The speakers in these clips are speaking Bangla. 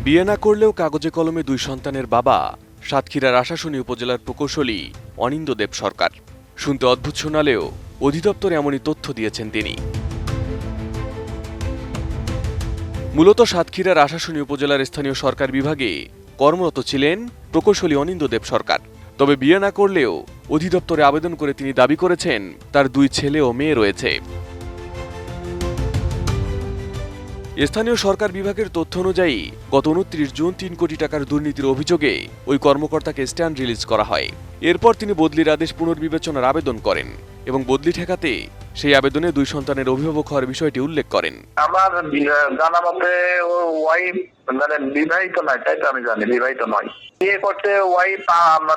বিয়ে না করলেও কাগজে কলমে 2 সন্তানের বাবা সাতক্ষীরার আশাশুনি উপজেলার প্রকৌশলী অনিন্দ্যদেব সরকার। শুনতে অদ্ভুত শোনালেও অধিদপ্তরে এমনই তথ্য দিয়েছেন তিনি। মূলত সাতক্ষীরার আশাশুনি উপজেলার স্থানীয় সরকার বিভাগে কর্মরত ছিলেন প্রকৌশলী অনিন্দ্যদেব সরকার। তবে বিয়ে না করলেও অধিদপ্তরে আবেদন করে তিনি দাবি করেছেন তার 2 ছেলে ও মেয়ে রয়েছে। স্থানীয় সরকার বিভাগের তথ্য অনুযায়ী গত 29 জুন 3 কোটি টাকার দুর্নীতির অভিযোগে ওই কর্মকর্তাকে স্ট্যান্ড রিলিজ করা হয়। এরপর তিনি বদলির আদেশ পুনর্বিবেচনার আবেদন করেন এবং বদলি ঠেকাতে সেই আবেদনে 2 সন্তানের অভিভাবক হওয়ার বিষয়টি উল্লেখ করেন। আমার জানা মতে ওয়াইফ বিবাহিত নয়, তাই তো আমি জানি বিবাহিত নয়। বিয়ে করতে ওয়াইফ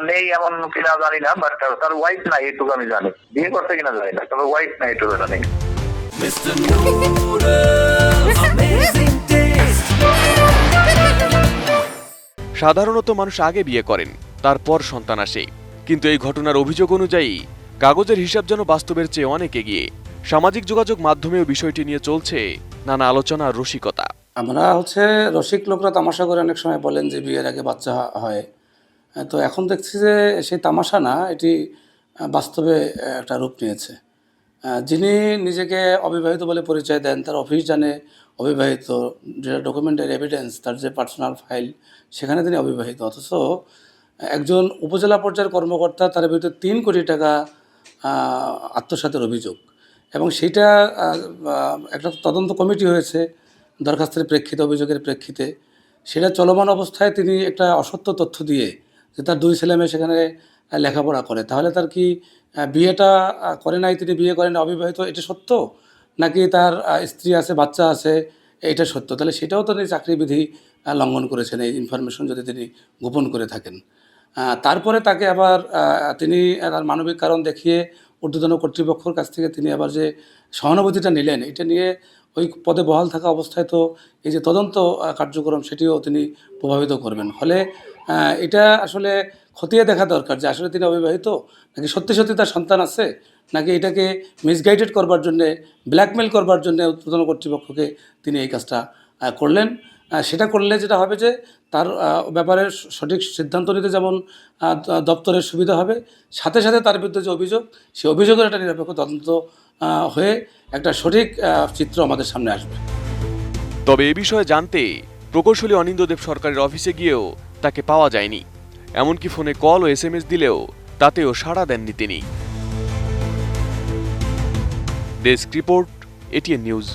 নেই এমন কিনা জানি না, বাট তার ওয়াইফ নাই এটুকু আমি জানি। বিয়ে করতে কিনা জানি না, তবে ওয়াইফ নাই এটুকু জানি। সাধারণত মানুষ আগে বিয়ে করেন, তারপর সন্তান আসে, কিন্তু এই ঘটনার অভিযোগ অনুযায়ী কাগজের হিসাব যেন বাস্তবের চেয়ে অনেক এগিয়ে। সামাজিক যোগাযোগ মাধ্যমেও বিষয়টি নিয়ে চলছে নানা আলোচনা আর রসিকতা। আমরা রসিক লোকরা তামাশা করে অনেক সময় বলেন যে বিয়ের আগে বাচ্চা হয়। তো এখন দেখছি যে সেই তামাশা না, এটি বাস্তবে একটা রূপ নিয়েছে। যিনি নিজেকে অবিবাহিত বলে পরিচয় দেন, তার অফিস জানে অবিবাহিত, যেটা ডকুমেন্টারি এভিডেন্স, তার যে পার্সোনাল ফাইল সেখানে তিনি অবিবাহিত। অথচ একজন উপজেলা পর্যায়ের কর্মকর্তা, তার বিরুদ্ধে 3 কোটি টাকা আত্মসাতের অভিযোগ, এবং সেইটা একটা তদন্ত কমিটি হয়েছে দরখাস্তের প্রেক্ষিতে, অভিযোগের প্রেক্ষিতে। সেটা চলমান অবস্থায় তিনি একটা অসত্য তথ্য দিয়ে যে তার 2 ছেলে মেয়ে সেখানে লেখাপড়া করে, তাহলে তার কি বিয়েটা করে নাই, তিনি বিয়ে করেন অবিবাহিত, এটা সত্য? নাকি তার স্ত্রী আছে, বাচ্চা আছে, এটা সত্য? তাহলে সেটাও তো তিনি চাকরিবিধি লঙ্ঘন করেছেন, এই ইনফরমেশন যদি তিনি গোপন করে থাকেন। তারপরে তাকে আবার তিনি তার মানবিক কারণ দেখিয়ে ঊর্ধ্বতন কর্তৃপক্ষের কাছ থেকে তিনি আবার যে সহানুভূতিটা নিলেন, এটা নিয়ে ওই পদে বহাল থাকা অবস্থায় তো এই যে তদন্ত কার্যক্রম সেটিও তিনি প্রভাবিত করবেন। ফলে এটা আসলে খতিয়ে দেখা দরকার যে আসলে তিনি অবিবাহিত, নাকি সত্যি সত্যি তার সন্তান আছে, নাকি এটাকে মিসগাইডেড করবার জন্যে, ব্ল্যাকমেল করবার জন্যে ঊর্ধ্বতন কর্তৃপক্ষকে তিনি এই কাজটা করলেন। সেটা করলে যেটা হবে যে তার ব্যাপারে সঠিক সিদ্ধান্ত নিতে যেমন দপ্তরের সুবিধা হবে, সাথে সাথে তার বিরুদ্ধে যে অভিযোগ, সেই অভিযোগের একটা নিরপেক্ষ তদন্ত হয়ে একটা সঠিক চিত্র আমাদের সামনে আসবে। তবে এ বিষয়ে জানতে প্রকৌশলী অনিন্দ্যদেব সরকারের অফিসে গিয়েও তাকে পাওয়া যায়নি। এমনকি ফোনে কল ও SMS দিলেও তাতেও সাড়া দেননি তিনি। Desk report, ATN news.